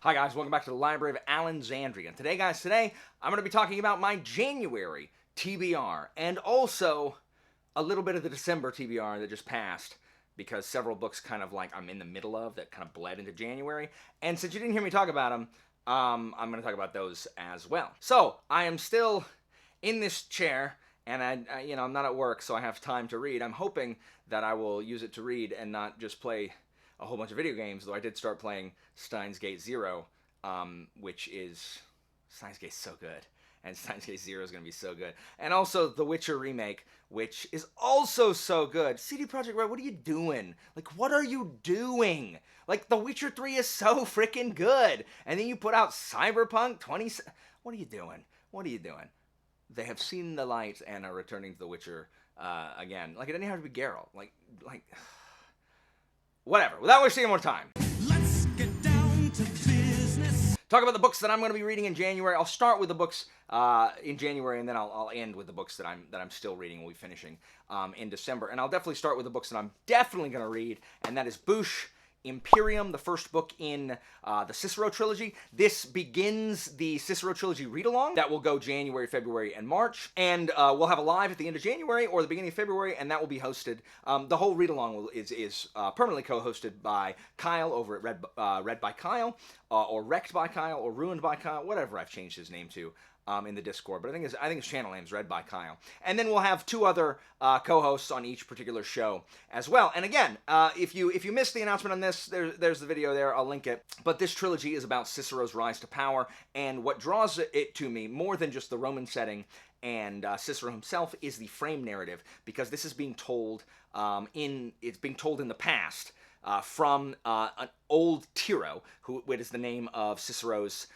Hi guys, welcome back to the Library of Alexandria. And today guys, I'm going to be talking about my January TBR and also a little bit of the December TBR that just passed because several books kind of like I'm in the middle of that kind of bled into January. And since you didn't hear me talk about them, I'm going to talk about those as well. So I am still in this chair and I'm not at work, so I have time to read. I'm hoping that I will use it to read and not just play a whole bunch of video games, though I did start playing Steins Gate Zero, which is... Steins Gate's so good. And Steins Gate Zero is going to be so good. And also The Witcher remake, which is also so good. CD Projekt Red, what are you doing? Like, what are you doing? Like, The Witcher 3 is so freaking good. And then you put out Cyberpunk 20... What are you doing? What are you doing? They have seen the light and are returning to The Witcher again. Like, it doesn't have to be Geralt. Like... Whatever. Without wasting more time. Let's get down to business. Talk about the books that I'm going to be reading in January. I'll start with the books in January, and then I'll end with the books that I'm still reading and will be finishing in December. And I'll definitely start with the books that I'm definitely going to read, and that is Boosh Imperium, the first book in the Cicero trilogy. This begins the Cicero trilogy read-along. That will go January, February, and March. And we'll have a live at the end of January or the beginning of February, and that will be hosted. The whole read-along is permanently co-hosted by Kyle over at Read by Kyle, or Wrecked by Kyle, or Ruined by Kyle, whatever I've changed his name to. In the Discord, but I think his channel name is Read by Kyle. And then we'll have two other co-hosts on each particular show as well. And again, if you missed the announcement on this, there's the video there. I'll link it. But this trilogy is about Cicero's rise to power, and what draws it to me more than just the Roman setting and Cicero himself is the frame narrative, because this is being told in the past from an old Tiro, who is the name of Cicero's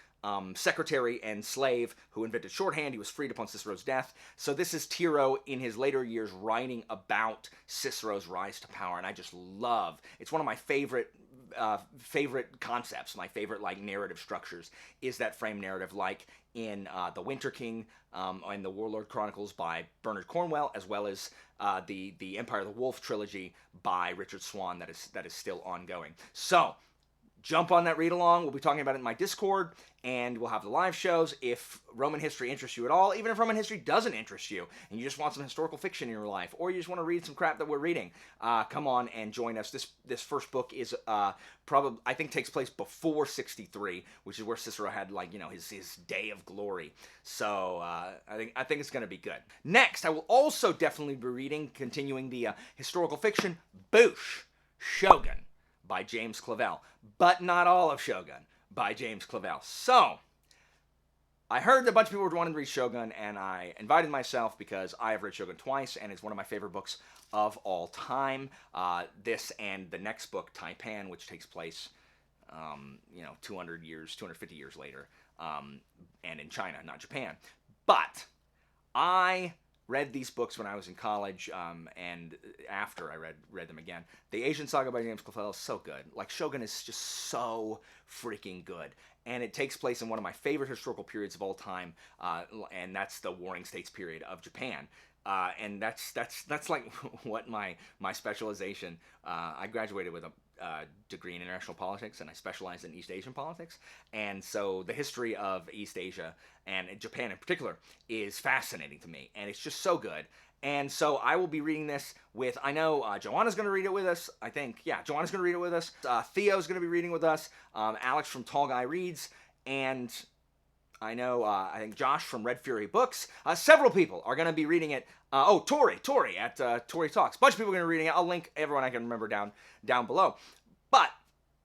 secretary and slave who invented shorthand. He was freed upon Cicero's death. So this is Tiro in his later years writing about Cicero's rise to power, and I just love. It's one of my favorite concepts. My favorite narrative structures is that frame narrative, like in The Winter King and the Warlord Chronicles by Bernard Cornwell, as well as the Empire of the Wolf trilogy by Richard Swan that is still ongoing. So jump on that read-along. We'll be talking about it in my Discord, and we'll have the live shows. If Roman history interests you at all, even if Roman history doesn't interest you, and you just want some historical fiction in your life, or you just want to read some crap that we're reading, come on and join us. This first book is probably, I think, takes place before 63, which is where Cicero had his day of glory. So I think it's going to be good. Next, I will also definitely be reading, continuing the historical fiction, Boosh, Shogun, by James Clavell, but not all of Shogun by James Clavell. So, I heard that a bunch of people were wanting to read Shogun, and I invited myself because I have read Shogun twice, and it's one of my favorite books of all time. This and the next book, Taipan, which takes place, 250 years later, and in China, not Japan. But I read these books when I was in college, and after I read them again. The Asian Saga by James Clavell is so good. Like, Shogun is just so freaking good. And it takes place in one of my favorite historical periods of all time, and that's the Warring States period of Japan. And that's like what my specialization. I graduated with a degree in international politics, and I specialized in East Asian politics. And so the history of East Asia, and Japan in particular, is fascinating to me, and it's just so good. And so I will be reading this with, I know Joanna's going to read it with us, I think. Yeah, Joanna's going to read it with us. Theo's going to be reading with us. Alex from Tall Guy Reads, and I know, I think Josh from Red Fury Books. Several people are going to be reading it. Tori at Tori Talks. Bunch of people are going to be reading it. I'll link everyone I can remember down below. But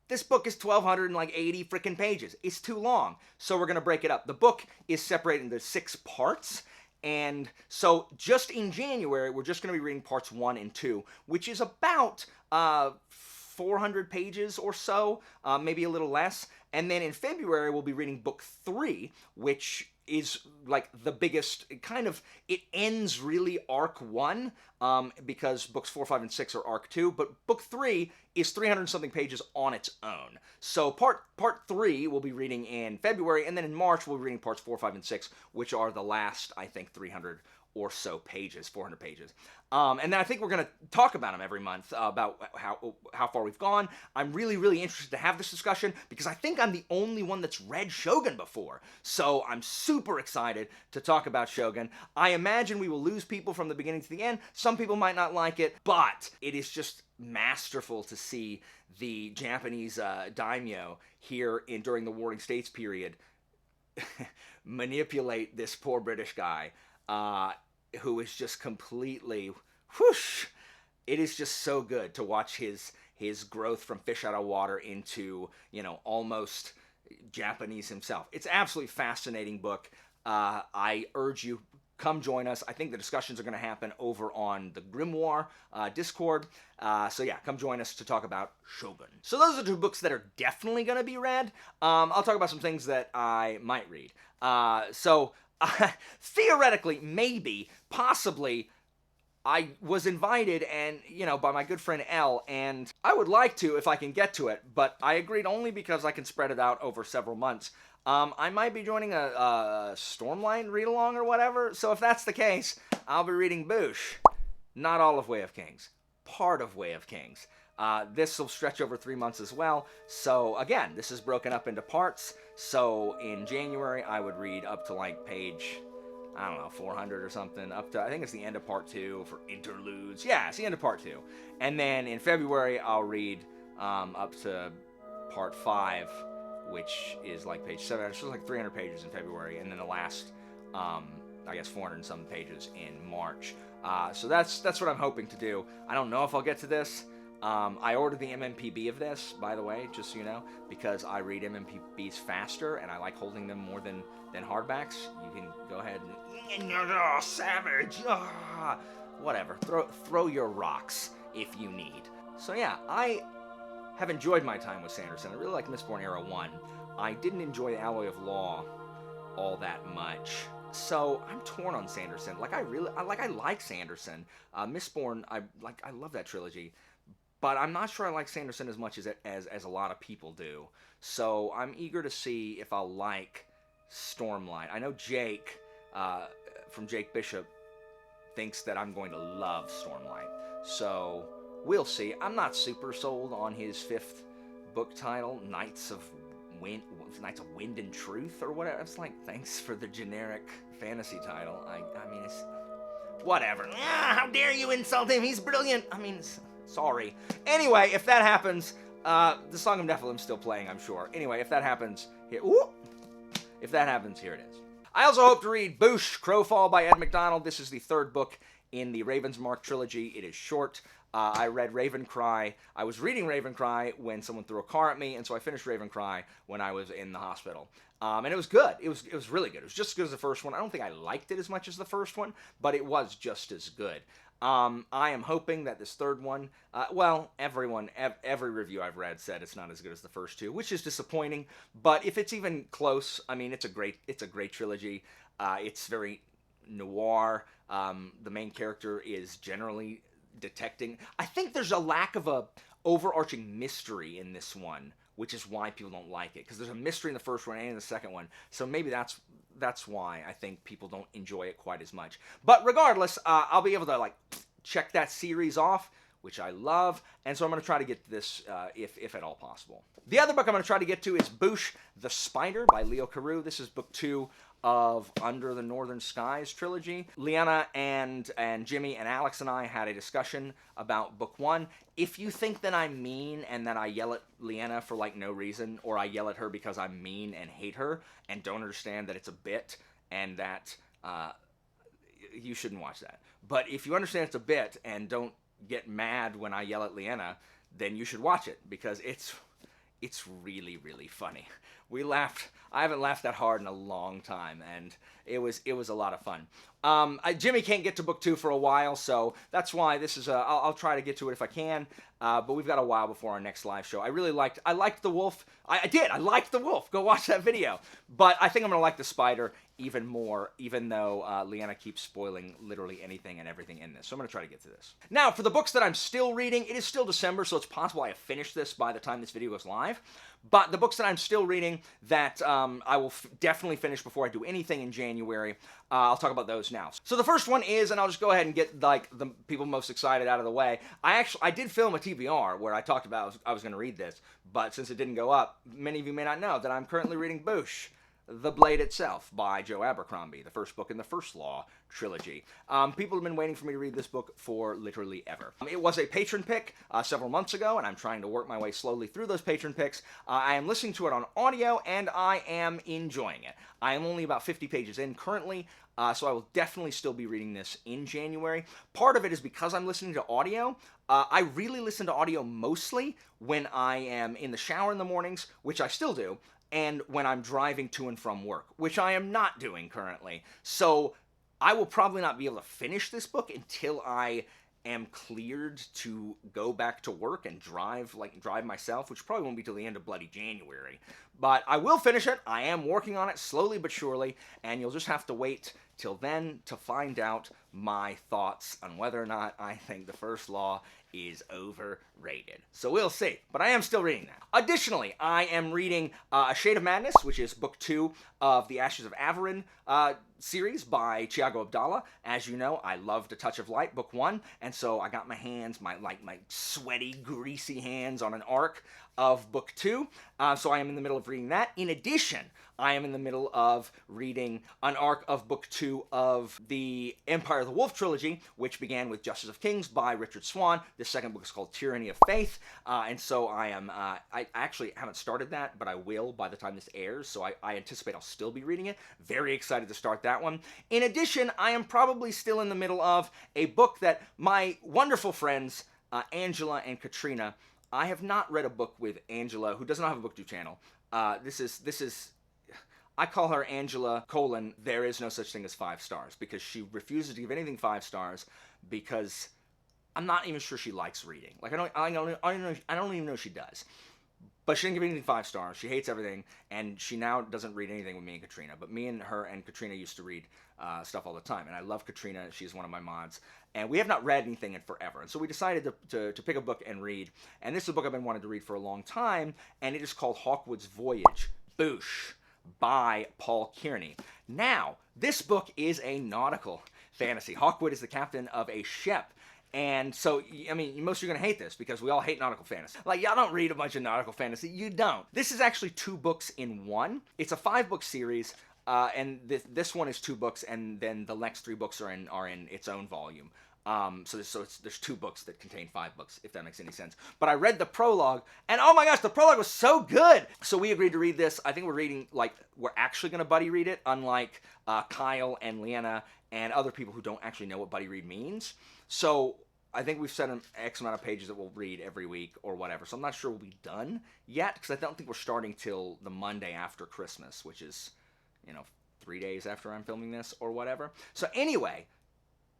this book is 1,280 freaking pages. It's too long, so we're going to break it up. The book is separated into 6 parts, and so just in January, we're just going to be reading parts 1 and 2, which is about 400 pages or so, maybe a little less. And then in February, we'll be reading book 3, which is like the biggest, it ends really arc 1, because books 4, 5, and 6 are arc 2, but book 3 is 300 something pages on its own. So part 3 we'll be reading in February, and then in March we'll be reading parts 4, 5, and 6, which are the last, I think, 300 or so pages, 400 pages. And then I think we're going to talk about them every month, about how far we've gone. I'm really, really interested to have this discussion because I think I'm the only one that's read Shogun before. So I'm super excited to talk about Shogun. I imagine we will lose people from the beginning to the end. Some people might not like it, but it is just masterful to see the Japanese daimyo here during the Warring States period manipulate this poor British guy. Who is just completely whoosh. It is just so good to watch his growth from fish out of water into, almost Japanese himself. It's an absolutely fascinating book. I urge you, come join us. I think the discussions are going to happen over on the Grimoire Discord. So yeah, come join us to talk about Shogun. So those are two books that are definitely going to be read. I'll talk about some things that I might read. Theoretically, maybe, possibly, I was invited and, by my good friend Elle, and I would like to if I can get to it, but I agreed only because I can spread it out over several months. I might be joining a Stormlight read-along or whatever, so if that's the case, I'll be reading Boosh. Not all of Way of Kings. Part of Way of Kings. This will stretch over 3 months as well, so again, this is broken up into parts. So in January, I would read up to page, 400 or something, up to, I think it's the end of part 2 for interludes. Yeah, it's the end of part 2. And then in February, I'll read up to part 5, which is page 7. It's just 300 pages in February, and then the last, 400 and some pages in March. So that's what I'm hoping to do. I don't know if I'll get to this. I ordered the MMPB of this, by the way, just so you know, because I read MMPBs faster and I like holding them more than hardbacks. You can go ahead and savage, whatever. Throw your rocks if you need. So yeah, I have enjoyed my time with Sanderson. I really like Mistborn Era 1. I didn't enjoy the Alloy of Law all that much. So I'm torn on Sanderson. I like Sanderson. Mistborn, I love that trilogy. But I'm not sure I like Sanderson as much as a lot of people do. So I'm eager to see if I'll like Stormlight. I know Jake, from Jake Bishop, thinks that I'm going to love Stormlight. So we'll see. I'm not super sold on his 5th book title, Knights of Wind and Truth, or whatever. It's thanks for the generic fantasy title. I mean, it's whatever. How dare you insult him? He's brilliant. Sorry. Anyway, if that happens, the Song of Nephilim's still playing, I'm sure. Anyway, if that happens, here it is. I also hope to read Boosh, Crowfall by Ed McDonald. This is the 3rd book in the Ravensmark trilogy. It is short. I read Ravencry. I was reading Ravencry when someone threw a car at me, and so I finished Ravencry when I was in the hospital. And it was good. It was really good. It was just as good as the first one. I don't think I liked it as much as the first one, but it was just as good. I am hoping that this 3rd one, every review I've read said it's not as good as the first 2, which is disappointing. But if it's even close, it's a great trilogy. It's very noir. The main character is generally detecting. I think there's a lack of a overarching mystery in this one, which is why people don't like it, because there's a mystery in the first one and in the second one. So maybe that's why I think people don't enjoy it quite as much. But regardless, I'll be able to check that series off, which I love, and so I'm going to try to get to this if at all possible. The other book I'm going to try to get to is Boosh the Spider by Leo Carew. This is book 2 of Under the Northern Skies trilogy. Leanna and Jimmy and Alex and I had a discussion about book 1. If you think that I'm mean and that I yell at Leanna for no reason, or I yell at her because I'm mean and hate her and don't understand that it's a bit and that you shouldn't watch that. But if you understand it's a bit and don't get mad when I yell at Leanna, then you should watch it, because it's really, really funny. We laughed. I haven't laughed that hard in a long time, and it was a lot of fun. Jimmy can't get to book 2 for a while, so that's why this is I'll try to get to it if I can, but we've got a while before our next live show. I liked the wolf. I liked the wolf. Go watch that video. But I think I'm going to like the spider even more, even though Leanna keeps spoiling literally anything and everything in this. So I'm going to try to get to this. Now, for the books that I'm still reading, it is still December, so it's possible I have finished this by the time this video goes live. But the books that I'm still reading, that I will definitely finish before I do anything in January. I'll talk about those now. So the first one is, and I'll just go ahead and get like the people most excited out of the way. I did film a TBR where I talked about I was going to read this, but since it didn't go up, many of you may not know that I'm currently reading Boosh, The Blade Itself by Joe Abercrombie, the first book in the First Law trilogy. People have been waiting for me to read this book for literally ever. It was a patron pick several months ago, and I'm trying to work my way slowly through those patron picks. I am listening to it on audio, and I am enjoying it. I am only about 50 pages in currently, so I will definitely still be reading this in January. Part of it is because I'm listening to audio. I really listen to audio mostly when I am in the shower in the mornings, which I still do, and when I'm driving to and from work, which I am not doing currently. So I will probably not be able to finish this book until I am cleared to go back to work and drive myself, which probably won't be till the end of bloody January. But I will finish it. I am working on it slowly but surely, and you'll just have to wait till then to find out my thoughts on whether or not I think the First Law is overrated. So we'll see, but I am still reading that. Additionally, I am reading A Shade of Madness, which is book 2 of the Ashes of Averin series by Thiago Abdallah. As you know, I loved A Touch of Light, book 1, and so I got my hands, my sweaty, greasy hands on an arc of book 2, so I am in the middle of reading that. In addition, I am in the middle of reading an arc of book 2 of the Empire of the Wolf trilogy, which began with Justice of Kings by Richard Swan. The second book is called Tyranny of Faith, and so I actually haven't started that, but I will by the time this airs, so I anticipate I'll still be reading it. Very excited to start that one. In addition, I am probably still in the middle of a book that my wonderful friends, Angela and Katrina, I have not read a book with Angela, who does not have a BookTube channel. This is I call her Angela : there is no such thing as 5 stars, because she refuses to give anything 5 stars because I'm not even sure she likes reading. Like I don't even know she does. But she didn't give anything 5 stars. She hates everything, and she now doesn't read anything with me and Katrina. But me and her and Katrina used to read stuff all the time, and I love Katrina. She's one of my mods, and we have not read anything in forever. And so we decided to pick a book and read. And this is a book I've been wanting to read for a long time, and it is called Hawkwood's Voyage, Boosh, by Paul Kearney. Now, this book is a nautical fantasy. Hawkwood is the captain of a ship. And so, I mean, most of you are going to hate this because we all hate nautical fantasy. Like, y'all don't read a bunch of nautical fantasy. You don't. This is actually 2 books in one. It's a 5-book series, and this one is 2 books, and then the next 3 books are in its own volume. So there's 2 books that contain 5 books, if that makes any sense. But I read the prologue, and oh my gosh, the prologue was so good! So we agreed to read this. I think we're actually going to buddy read it, unlike Kyle and Leanna and other people who don't actually know what buddy read means. So I think we've set an X amount of pages that we'll read every week or whatever. So I'm not sure we'll be done yet, because I don't think we're starting till the Monday after Christmas, which is, 3 days after I'm filming this or whatever. So anyway,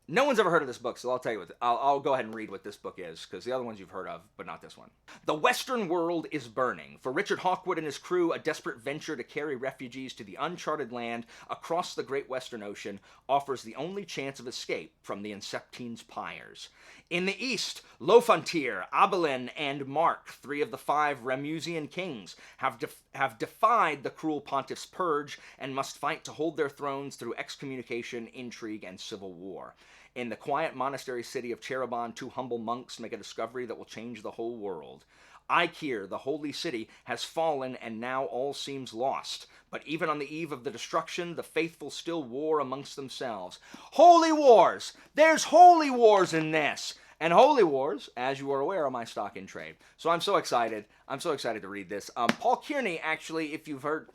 no one's ever heard of this book, so I'll tell you I'll go ahead and read what this book is, because the other ones you've heard of, but not this one. The Western world is burning. For Richard Hawkwood and his crew, a desperate venture to carry refugees to the uncharted land across the Great Western Ocean offers the only chance of escape from the Inceptine's pyres. In the east, Lofantir, Abelin, and Mark, 3 of the 5 Remusian kings, have defied the cruel pontiff's purge and must fight to hold their thrones through excommunication, intrigue, and civil war. In the quiet monastery city of Cherubon, 2 humble monks make a discovery that will change the whole world. Aikir, the holy city, has fallen, and now all seems lost. But even on the eve of the destruction, the faithful still war amongst themselves. Holy wars! There's holy wars in this! And holy wars, as you are aware, are my stock in trade. So I'm so excited. I'm so excited to read this. Paul Kearney, actually, if you've heard,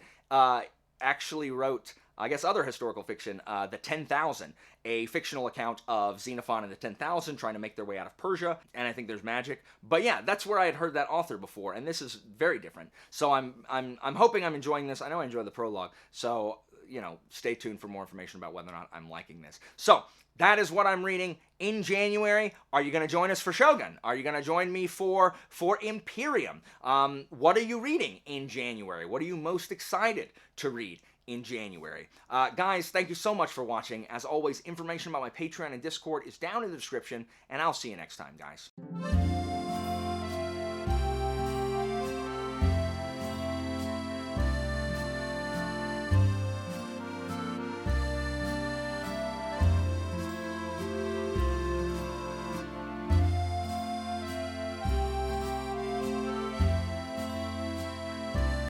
actually wrote, I guess, other historical fiction, The 10,000, a fictional account of Xenophon and the 10,000 trying to make their way out of Persia, and I think there's magic. But yeah, that's where I had heard that author before, and this is very different. So I'm hoping I'm enjoying this. I know I enjoyed the prologue, so stay tuned for more information about whether or not I'm liking this. So that is what I'm reading in January. Are you going to join us for Shogun? Are you going to join me for Imperium? What are you reading in January? What are you most excited to read in January? Guys, thank you so much for watching. As always, information about my Patreon and Discord is down in the description, and I'll see you next time, guys.